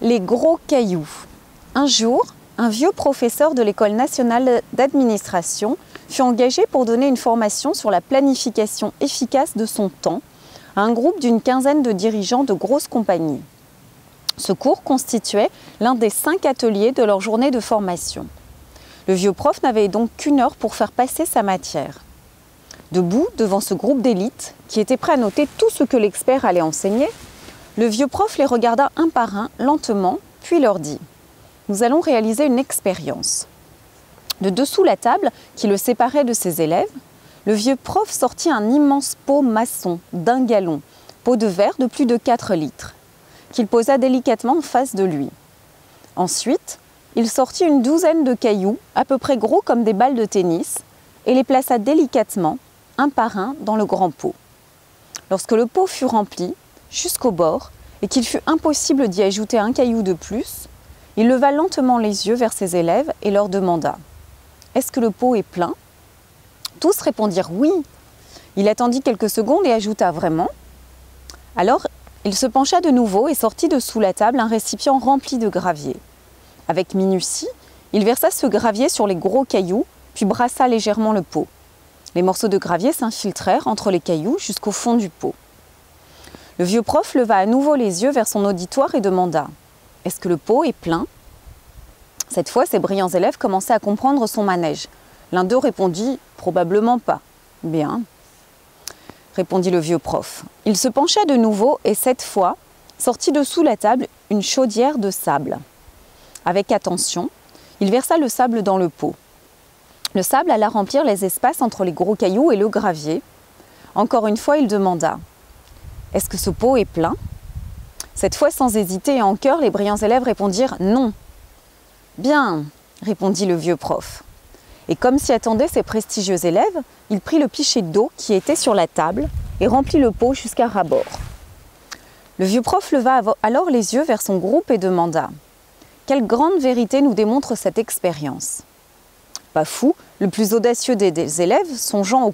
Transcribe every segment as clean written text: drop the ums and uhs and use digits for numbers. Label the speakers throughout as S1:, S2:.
S1: Les gros cailloux. Un jour, un vieux professeur de l'École nationale d'administration fut engagé pour donner une formation sur la planification efficace de son temps à un groupe d'une quinzaine de dirigeants de grosses compagnies. Ce cours constituait l'un des 5 ateliers de leur journée de formation. Le vieux prof n'avait donc qu'1 heure pour faire passer sa matière. Debout devant ce groupe d'élite, qui était prêt à noter tout ce que l'expert allait enseigner, le vieux prof les regarda un par un, lentement, puis leur dit « Nous allons réaliser une expérience ». De dessous la table, qui le séparait de ses élèves, le vieux prof sortit un immense pot maçon d'1 gallon, pot de verre de plus de 4 litres, qu'il posa délicatement en face de lui. Ensuite, il sortit une douzaine de cailloux, à peu près gros comme des balles de tennis, et les plaça délicatement, un par un, dans le grand pot. Lorsque le pot fut rempli, jusqu'au bord, et qu'il fut impossible d'y ajouter un caillou de plus, il leva lentement les yeux vers ses élèves et leur demanda « Est-ce que le pot est plein ?» Tous répondirent « Oui ». Il attendit quelques secondes et ajouta « Vraiment ?» Alors, il se pencha de nouveau et sortit de sous la table un récipient rempli de gravier. Avec minutie, il versa ce gravier sur les gros cailloux, puis brassa légèrement le pot. Les morceaux de gravier s'infiltrèrent entre les cailloux jusqu'au fond du pot. Le vieux prof leva à nouveau les yeux vers son auditoire et demanda « Est-ce que le pot est plein ?» Cette fois, ses brillants élèves commençaient à comprendre son manège. L'un d'eux répondit « Probablement pas. »« Bien. » répondit le vieux prof. Il se pencha de nouveau et cette fois, sortit de sous la table une chaudière de sable. Avec attention, il versa le sable dans le pot. Le sable alla remplir les espaces entre les gros cailloux et le gravier. Encore une fois, il demanda « Est-ce que ce pot est plein ?» Cette fois, sans hésiter et en chœur, les brillants élèves répondirent « Non ». « Bien », répondit le vieux prof. Et comme s'y attendaient ses prestigieux élèves, il prit le pichet d'eau qui était sur la table et remplit le pot jusqu'à ras-bord. Le vieux prof leva alors les yeux vers son groupe et demanda « Quelle grande vérité nous démontre cette expérience ?» Pas fou, le plus audacieux des élèves, songeant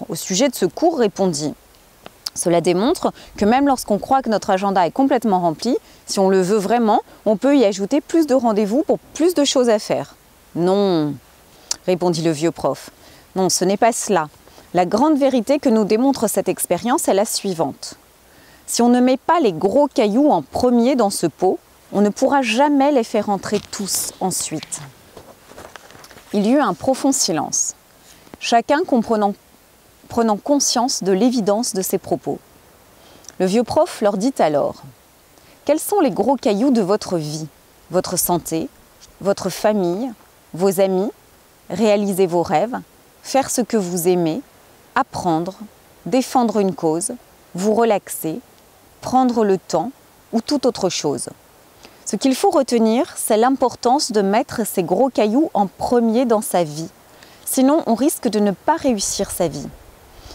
S1: au sujet de ce cours, répondit « Cela démontre que même lorsqu'on croit que notre agenda est complètement rempli, si on le veut vraiment, on peut y ajouter plus de rendez-vous pour plus de choses à faire. » « Non, » répondit le vieux prof. « Non, ce n'est pas cela. La grande vérité que nous démontre cette expérience est la suivante. Si on ne met pas les gros cailloux en premier dans ce pot, on ne pourra jamais les faire entrer tous ensuite. » Il y eut un profond silence, chacun prenant conscience de l'évidence de ses propos. Le vieux prof leur dit alors « Quels sont les gros cailloux de votre vie, votre santé, votre famille, vos amis, réaliser vos rêves, faire ce que vous aimez, apprendre, défendre une cause, vous relaxer, prendre le temps ou toute autre chose. Ce qu'il faut retenir, c'est l'importance de mettre ces gros cailloux en premier dans sa vie. Sinon, on risque de ne pas réussir sa vie.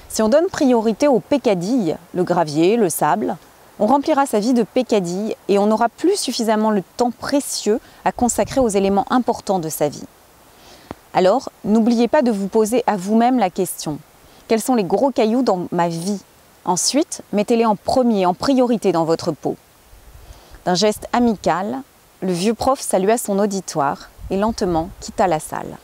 S1: Si on donne priorité aux peccadilles, le gravier, le sable, on remplira sa vie de peccadilles et on n'aura plus suffisamment le temps précieux à consacrer aux éléments importants de sa vie. Alors, n'oubliez pas de vous poser à vous-même la question « Quels sont les gros cailloux dans ma vie ?» Ensuite, mettez-les en premier, en priorité dans votre pot. D'un geste amical, le vieux prof salua son auditoire et lentement quitta la salle.